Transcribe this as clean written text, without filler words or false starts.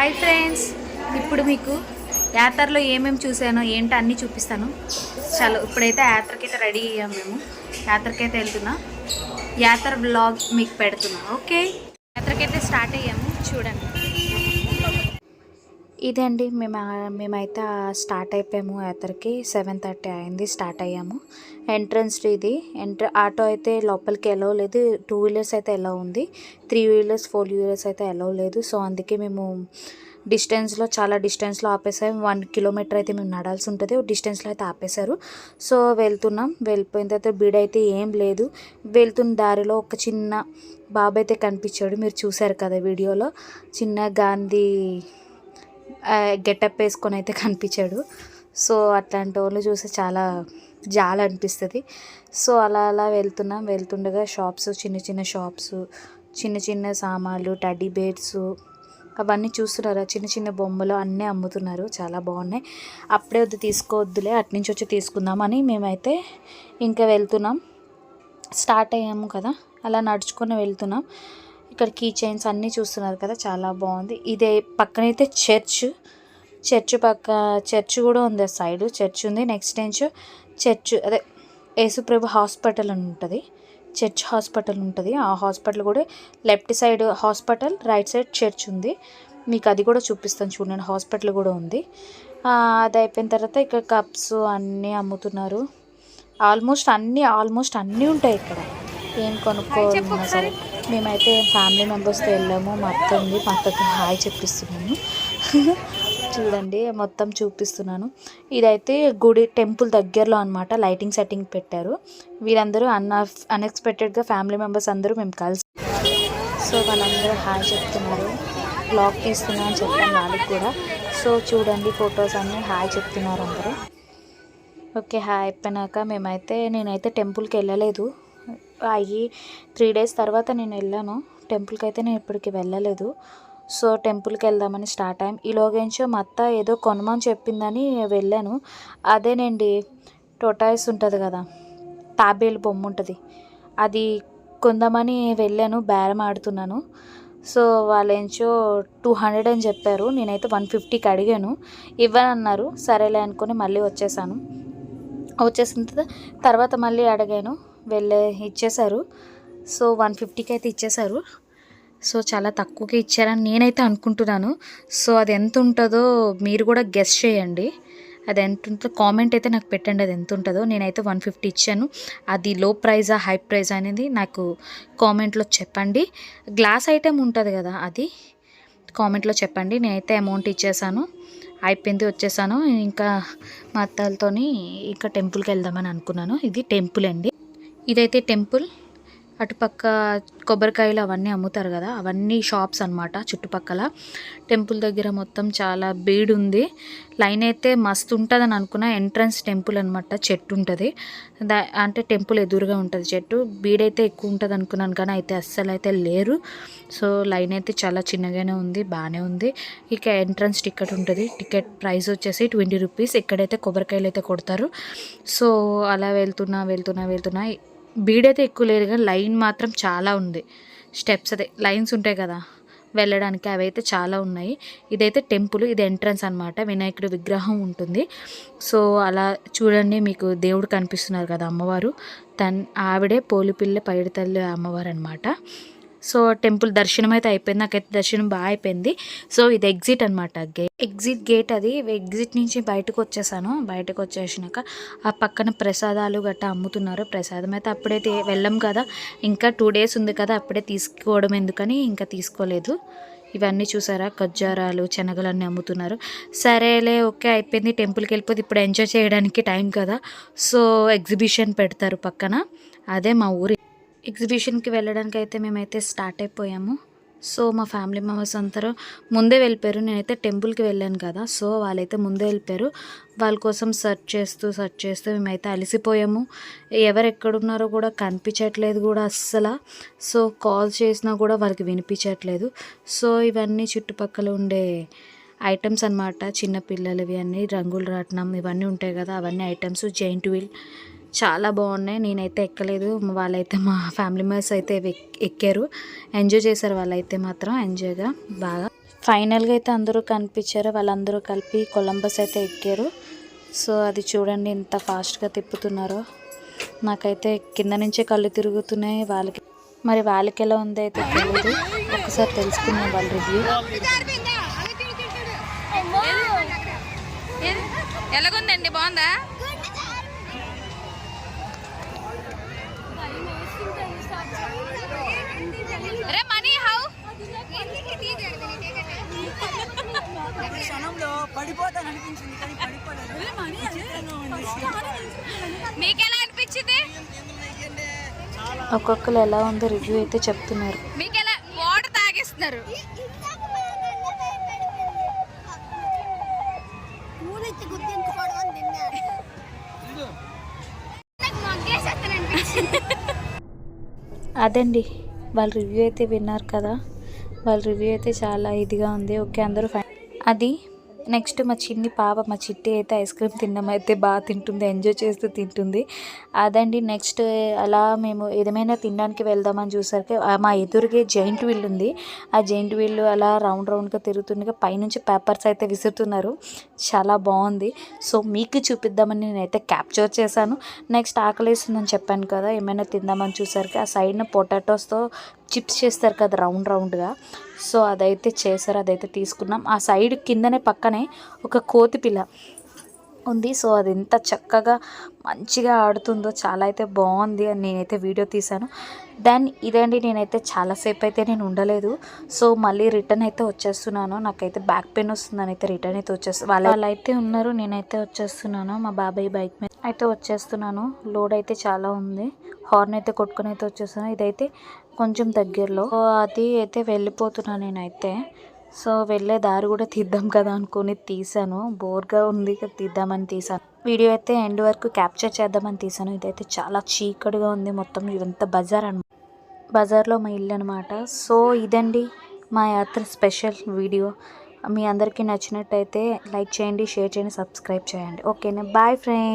Hi friends, ఇప్పుడు మీకు యాత్రలో ఏమేమి చూసానో ఏంటో అన్నీ చూపిస్తాను. చలో ఇప్పుడైతే యాత్రకైతే రెడీ అయ్యాము. మేము యాత్రకైతే వెళ్తున్నా. యాత్ర బ్లాగ్ మీకు పెడుతున్నా. ఓకే, యాత్రకైతే స్టార్ట్ అయ్యాము. చూడండి, ఇదే అండి. మేమైతే స్టార్ట్ అయిపోయాము. యాత్రకి 7:30 అయింది. స్టార్ట్ అయ్యాము. ఎంట్రన్స్ ఇది. ఆటో అయితే లోపలికి ఎలో లేదు. 2 వీలర్స్ అయితే ఎలో ఉంది. 3 వీలర్స్ 4 వీలర్స్ అయితే ఎలో లేదు. సో అందుకే మేము చాలా డిస్టెన్స్లో ఆపేసాము. 1 కిలోమీటర్ అయితే మేము నడాల్సి ఉంటుంది. డిస్టెన్స్లో అయితే ఆపేశారు. సో వెళ్తున్నాం. వెళ్ళిపోయిన తర్వాత బీడైతే ఏం లేదు. వెళ్తున్న దారిలో ఒక చిన్న బాబు అయితే కనిపించాడు. మీరు చూసారు కదా వీడియోలో. చిన్న గాంధీ గెటప్ వేసుకొని అయితే కనిపించాడు. సో అట్లాంటి వాళ్ళు చూసి చాలా జాలి అనిపిస్తుంది. సో అలా వెళ్తుండగా షాప్స్, చిన్న షాప్స్, చిన్న సామాన్లు, టెడ్డీ బేర్స్ అవన్నీ చూస్తున్నారా. చిన్న బొమ్మలు అన్నీ అమ్ముతున్నారు. చాలా బాగున్నాయి. అప్పుడే తీసుకోవద్దులే, అట్నుంచి వచ్చి తీసుకుందామని మేమైతే ఇంకా వెళ్తున్నాం. స్టార్ట్ అయ్యాము కదా, అలా నడుచుకొని వెళ్తున్నాం. ఇక్కడ కీ చైన్స్ అన్నీ చూస్తున్నారు కదా, చాలా బాగుంది. ఇదే పక్కనైతే చర్చ్ కూడా ఉంది. సైడ్ చర్చ్ ఉంది. నెక్స్ట్ నుంచి చర్చ్ అదే యేసుప్రభు హాస్పిటల్ అని ఉంటుంది. చర్చ్ హాస్పిటల్ ఉంటుంది. ఆ హాస్పిటల్ కూడా left side hospital, right side church ఉంది. మీకు అది కూడా చూపిస్తాను చూడండి. హాస్పిటల్ కూడా ఉంది. అది అయిపోయిన తర్వాత ఇక్కడ కప్స్ అన్నీ అమ్ముతున్నారు. ఆల్మోస్ట్ అన్నీ ఉంటాయి ఇక్కడ. ఏం కొనుక్కోవాలన్నా సరే. మేమైతే ఫ్యామిలీ మెంబర్స్తో వెళ్ళాము. మా అత్త ఉంది. మా అత్తకి హాయ్ చెప్పిస్తున్నాను. చూడండి, మొత్తం చూపిస్తున్నాను. ఇదైతే గుడి టెంపుల్ దగ్గరలో అనమాట. లైటింగ్ సెట్టింగ్ పెట్టారు. వీరందరూ అన్ఎక్స్పెక్టెడ్గా ఫ్యామిలీ మెంబర్స్ అందరూ మేము కలిసి, సో వాళ్ళందరూ హాయ్ చెప్తున్నారు. బ్లాగ్ తీస్తున్నా అని చెప్పాను వాళ్ళకి కూడా. సో చూడండి, ఫొటోస్ అన్నీ హాయ్ చెప్తున్నారు అందరూ. ఓకే, హాయ్ అయిపోయినాక నేనైతే టెంపుల్కి వెళ్ళలేదు. 3 days తర్వాత నేను వెళ్ళాను. టెంపుల్కి అయితే నేను ఇప్పటికి వెళ్ళలేదు. సో టెంపుల్కి వెళ్దామని స్టార్ట్ అయ్యాం. ఈలోగేంచో మా అత్త ఏదో కొనమని చెప్పిందని వెళ్ళాను. అదేనండి, టొటాయిస్ ఉంటుంది కదా, తాబేలు బొమ్మ ఉంటుంది, అది కొందామని వెళ్ళాను. బేరం ఆడుతున్నాను. సో వాళ్ళేంచో 200 అని చెప్పారు. నేనైతే 150కి అడిగాను. ఇవ్వనన్నారు. సరేలే అనుకుని మళ్ళీ వచ్చేసాను. వచ్చేసిన తర్వాత మళ్ళీ అడిగాను. ఇచ్చేశారు. సో 150కి అయితే ఇచ్చేశారు. సో చాలా తక్కువకి ఇచ్చారని నేనైతే అనుకుంటున్నాను. సో అది ఎంత ఉంటుందో మీరు కూడా గెస్ చేయండి. అది ఎంత ఉంటుందో కామెంట్ అయితే నాకు పెట్టండి. అది ఎంత ఉంటుందో. నేనైతే 150 ఇచ్చాను. అది లో ప్రైజా హై ప్రైజ్ అనేది నాకు కామెంట్లో చెప్పండి. గ్లాస్ ఐటెం ఉంటుంది కదా, అది కామెంట్లో చెప్పండి. నేనైతే అమౌంట్ ఇచ్చేసాను. అయిపోయింది, వచ్చేసాను. ఇంకా మా అత్తలతోని ఇంకా టెంపుల్కి వెళ్దామని అనుకున్నాను. ఇది టెంపుల్ అండి. ఇదైతే టెంపుల్. అటుపక్క కొబ్బరికాయలు అవన్నీ అమ్ముతారు కదా, అవన్నీ షాప్స్ అనమాట. చుట్టుపక్కల టెంపుల్ దగ్గర మొత్తం చాలా బీడ్ ఉంది. లైన్ అయితే మస్తు ఉంటుందని అనుకున్నా. ఎంట్రన్స్ టెంపుల్ అనమాట. చెట్టు ఉంటుంది. అంటే టెంపుల్ ఎదురుగా ఉంటుంది చెట్టు. బీడైతే ఎక్కువ ఉంటుంది అనుకున్నాను, కానీ అయితే అస్సలు అయితే లేరు. సో లైన్ అయితే చాలా చిన్నగానే ఉంది, బాగానే ఉంది. ఇక ఎంట్రన్స్ టికెట్ ఉంటుంది. టికెట్ ప్రైస్ వచ్చేసి 20 రూపీస్. ఇక్కడైతే కొబ్బరికాయలు అయితే కొడతారు. సో అలా వెళ్తున్నా. బీడైతే ఎక్కువ లేదు, కానీ లైన్ మాత్రం చాలా ఉంది. స్టెప్స్ అదే లైన్స్ ఉంటాయి కదా వెళ్ళడానికి, అవి అయితే చాలా ఉన్నాయి. ఇదైతే టెంపుల్. ఇది ఎంట్రన్స్ అనమాట. వినాయకుడి విగ్రహం ఉంటుంది. సో అలా చూడండి, మీకు దేవుడు కనిపిస్తున్నారు కదా, అమ్మవారు. ఆవిడే పోలిపిల్ల పైడితల్లి అమ్మవారు అనమాట. సో టెంపుల్ దర్శనం అయితే అయిపోయింది. నాకైతే దర్శనం బాగా అయిపోయింది. సో ఇది ఎగ్జిట్ అనమాట. ఎగ్జిట్ గేట్ అది. ఎగ్జిట్ నుంచి బయటకు వచ్చేసాను. బయటకు వచ్చేసినాక ఆ పక్కన ప్రసాదాలు గట్టా అమ్ముతున్నారు. ప్రసాదం అయితే అప్పుడైతే వెళ్ళాం కదా, ఇంకా 2 days ఉంది కదా, అప్పుడే తీసుకోవడం ఎందుకని ఇంకా తీసుకోలేదు. ఇవన్నీ చూసారా, ఖర్జూరాలు, శనగలన్నీ అమ్ముతున్నారు. సరేలే, ఓకే అయిపోయింది. టెంపుల్కి వెళ్ళిపోతే ఇప్పుడు ఎంజాయ్ చేయడానికి టైం కదా. సో ఎగ్జిబిషన్ పెడతారు పక్కన. అదే మా ఊరి ఎగ్జిబిషన్కి వెళ్ళడానికి అయితే మేమైతే స్టార్ట్ అయిపోయాము. సో మా ఫ్యామిలీ మెంబర్స్ అందరూ ముందే వెళ్ళిపోయారు. నేనైతే టెంపుల్కి వెళ్ళాను కదా, సో వాళ్ళైతే ముందే వెళ్ళిపోయారు. వాళ్ళ కోసం సెర్చ్ చేస్తూ మేమైతే అలసిపోయాము. ఎవరు ఎక్కడున్నారో కూడా కనిపించట్లేదు కూడా అస్సలు. సో కాల్ చేసినా కూడా వాళ్ళకి వినిపించట్లేదు. సో ఇవన్నీ చుట్టుపక్కల ఉండే ఐటమ్స్ అనమాట. చిన్నపిల్లలవి అన్నీ, రంగుల రాట్నం ఇవన్నీ ఉంటాయి కదా, అవన్నీ ఐటమ్స్. జైంట్ వీల్ చాలా బాగున్నాయి. నేనైతే ఎక్కలేదు. వాళ్ళైతే మా ఫ్యామిలీ మెంబర్స్ అయితే ఎక్కారు. ఎంజాయ్ చేశారు వాళ్ళైతే మాత్రం. ఎంజాయ్గా బాగా ఫైనల్గా అయితే అందరూ కనిపించారు. వాళ్ళందరూ కలిపి కొలంబస్ అయితే ఎక్కారు. సో అది చూడండి ఎంత ఫాస్ట్గా తిప్పుతున్నారో. నాకైతే కింద నుంచే కళ్ళు తిరుగుతున్నాయి. వాళ్ళకి ఎలా ఉందో అయితే తెలియదు. ఒకసారి తెలుసుకున్నాం వాళ్ళ రివ్యూ. ఎలాగుందండి, బాగుందా? మీకెలా అనిపించింది? ఒక్కొక్కరు ఎలా ఉందో రివ్యూ అయితే చెప్తున్నారు. మీకెలా వాటర్ తాగిస్తున్నారు? అదండి వాళ్ళ రివ్యూ అయితే విన్నారు కదా. వాళ్ళ రివ్యూ అయితే చాలా ఇదిగా ఉంది. ఓకే అందరూ అది నెక్స్ట్ మా చిట్టి అయితే ఐస్ క్రీమ్ తినమైతే బాగా తింటుంది, ఎంజాయ్ చేస్తూ తింటుంది. అదండి నెక్స్ట్ అలా మేము ఏదేమైనా తినడానికి వెళ్దామని చూసరికి మా ఎదురుగే జైంట్ వీల్ ఉంది. ఆ జైంట్ వీల్ అలా రౌండ్గా తిరుగుతుండగా పైనుంచి పేపర్స్ అయితే విసురుతున్నారు. చాలా బాగుంది. సో మీకు చూపిద్దామని నేనైతే క్యాప్చర్ చేశాను. నెక్స్ట్ ఆకలేస్తుందని చెప్పాను కదా, ఏమైనా తిందామని చూసరికి ఆ సైడ్న పొటాటోస్తో చిప్స్ చేస్తారు కదా రౌండ్గా. సో అదైతే చేశారు, అదైతే తీసుకున్నాం. ఆ సైడ్ కిందనే పక్కనే ఒక కోతి పిల్ల ఉంది. సో అది ఎంత చక్కగా మంచిగా ఆడుతుందో, చాలా అయితే బాగుంది అని నేనైతే వీడియో తీశాను. దెన్ ఇదండి, నేనైతే చాలాసేపు అయితే నేను ఉండలేదు. సో మళ్ళీ రిటర్న్ అయితే వచ్చేస్తున్నాను. నాకైతే బ్యాక్ పెయిన్ వస్తుందని అయితే రిటర్న్ అయితే వచ్చేస్తాను. వాళ్ళు అయితే ఉన్నారు, నేనైతే వచ్చేస్తున్నాను. మా బాబాయ్ బైక్ మీద అయితే వచ్చేస్తున్నాను. లోడ్ అయితే చాలా ఉంది. హార్న్ అయితే కొట్టుకొని అయితే వచ్చేస్తున్నాను. ఇదైతే కొంచెం దగ్గరలో. సో అది అయితే వెళ్ళిపోతున్నాను నేనైతే. సో వెళ్ళే దారి కూడా తీద్దాం కదా అనుకుని తీసాను. బోర్గా ఉంది కదా తీద్దామని తీసాను. వీడియో అయితే ఎండ్ వరకు క్యాప్చర్ చేద్దామని తీసాను. ఇదైతే చాలా చీకటిగా ఉంది. మొత్తం ఇదంతా బజార్లో మా ఇల్లు అనమాట. సో ఇదండి మా యాత్ర స్పెషల్ వీడియో. మీ అందరికీ నచ్చినట్టయితే లైక్ చేయండి, షేర్ చేయండి, సబ్స్క్రైబ్ చేయండి. ఓకేనా, బాయ్ ఫ్రెండ్స్.